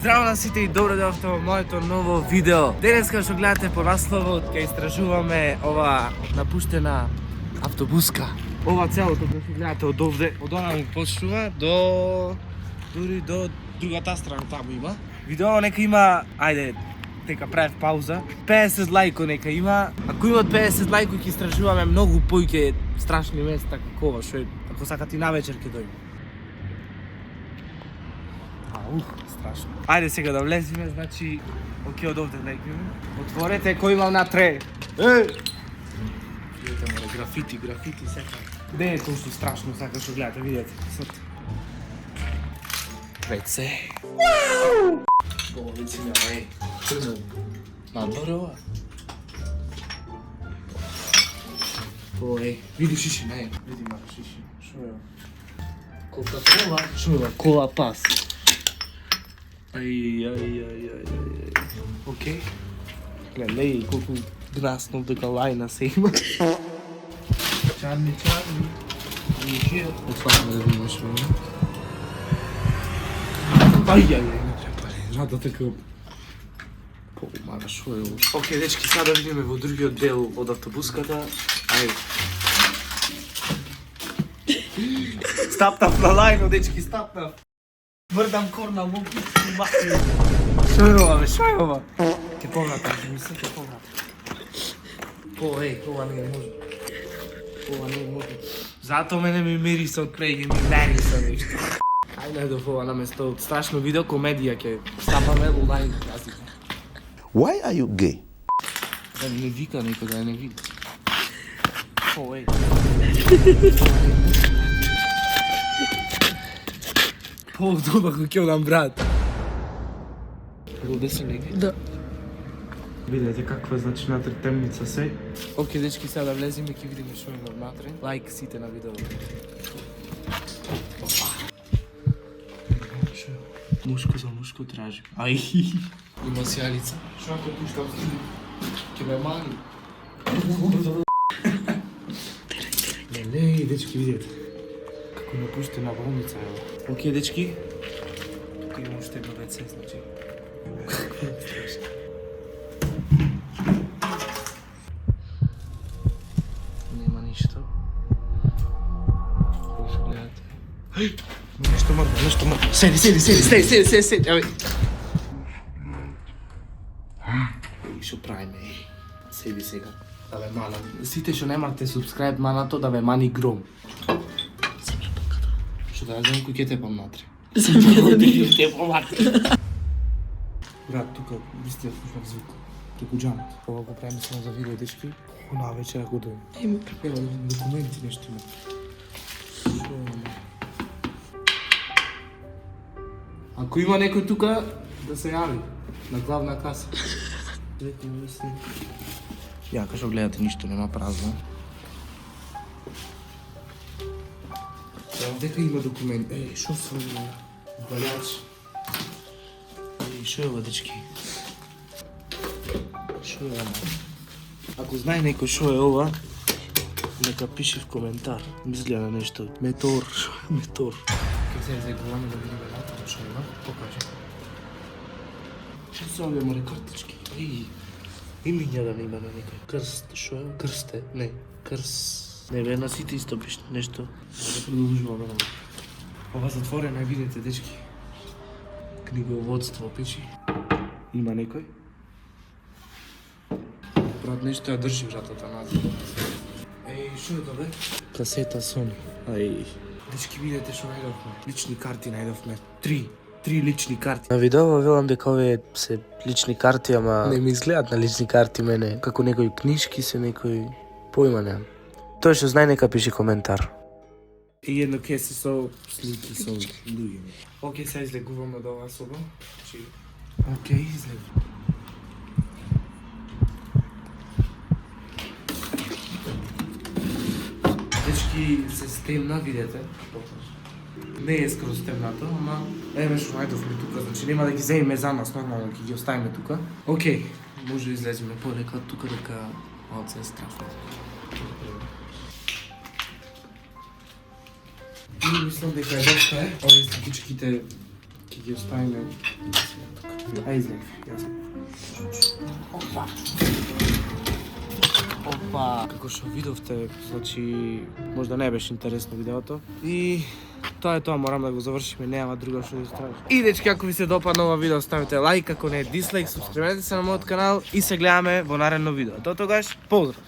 Здраво на сите и добро дојдовте во моето ново видео. Денеска што гледате по насловот ќе истражуваме ова напуштена автобуска. Ова целото што ќе гледате од овде, од онаму почнува дури до другата страна таму има. Видео нека има, ајде, дека правев пауза. 50 лајко нека има. Ако имат 50 лајко ќе истражуваме многу поиќе страшни места како ова што е, ако сакате и навечер ќе дојде. Страшно. Ајде сега да влезиме, значи, оке од овде легнеме. Отворете кој имам натре. Видете море, графити сека. Де е тоа што страшно сака што гледате, видете. WC. Ова WC няма, Што е за надвор ова? Види шиши, не, види мара шиши. Шо е ова? Кока-кола. Шо е ова? Кола пас. Окей. Гледай колку грасно дека лајна се има. Чарни. Отвараме да видиме што има. Не треба. Рада така... Мара, шо е ово? Окей, дечки, сега да видиме во другиот дел од автобуската. Ајде. Стапнав на лајно, дечки, стапнав. Врдам корна муки и махи. Шо е ова, бе? Шо е ова? Ке повратам, мисля, ке повратам. Ова не може. Ова не може. Зато мене ми мириса од преги, ми мериса нешто. Ајде до ова наместо од страшно видео комедија ке стапаме онлайн класика. Why are you gay? Да не вика некој, да не види. По-удобно како ќе одам брат. Овде се легне? Да. Видете каква е значи натре темница се. Океј, дечки, сега да влеземе ќе видиме што има внатре. Лајк сите на видеото. Мушко за мушко тражи. Ај. Има сјалица. Што ако пуштам струја? Ќе ме мани. Лелеј, дечки, видете. Како напуштена болница е ова. Океј, дечки. Тука има уште едно WC, значи. Нема ништо. Кој што гледате? Нешто мрда. Седи. Ајде. Што правиме? Седи сега. Да ве манам. Сите што немате субскрайб манато да ве мани гром. Што да знам кој ќе тепам натре. Брат, тука вистина слушам звук. Туку джамот. Ова го правиме само за видео, дечки. На вечер ако дојдем. Ева, документи нешто има. Ако има некој тука, да се јави. На главна каса. Ја, кај што гледате, ништо нема, празно. Дека има документ. Шо се ова? Балјач. Шо е ова, дечки? Шо е ова? Ако знае некој шо е ова, нека пише в коментар. Изгледа нешто. Метор. Шо е метор? Ке се загледаме да видиме натаму шо има. Покажи. Шо се овие море картички? Имиња да не има на некој. Крст. Шо е? Крст е? Не. Крст. Не бе, на сите исто пишете нешто. Да продолжуваме на ова затворена, видите, дечки. Книговодство пиши. Има некој? Брат, нешто ја држи вратата назад. Шо е тоа бе? Касета Sony. Дечки, видите што најдовме. Лични карти најдовме. Три лични карти. На видео велам дека овие се лични карти, ама не ми изгледат на лични карти мене. Како некои книжки се некои поима немам. Тој што знае нека пише коментар. И едно кесе со слики со луѓе. Океј, сега излегуваме од оваа соба. Океј, излегуваме. Дечки, се стемна, видете. Не е скроз темнато, ама еве што најдовме тука, значи нема да ги земеме за нас, нормално ќе ги оставиме тука. Океј, може да излеземе полека од тука дека малце е страшно. И мислам дека е доста овие статичките Ки ги оставиме. Ај излег, јасно. Опа! Како што видовте, значи, можда не беше интересно видеото. И тоа е тоа, морам да го завршиме, нема друго што да истражи. И дечки, ако ви се допадна ова видео, ставите лайк, ако не дислайк, субскрибете се на мојот канал и се гледаме во наредно видео. До тогаш, поздрав!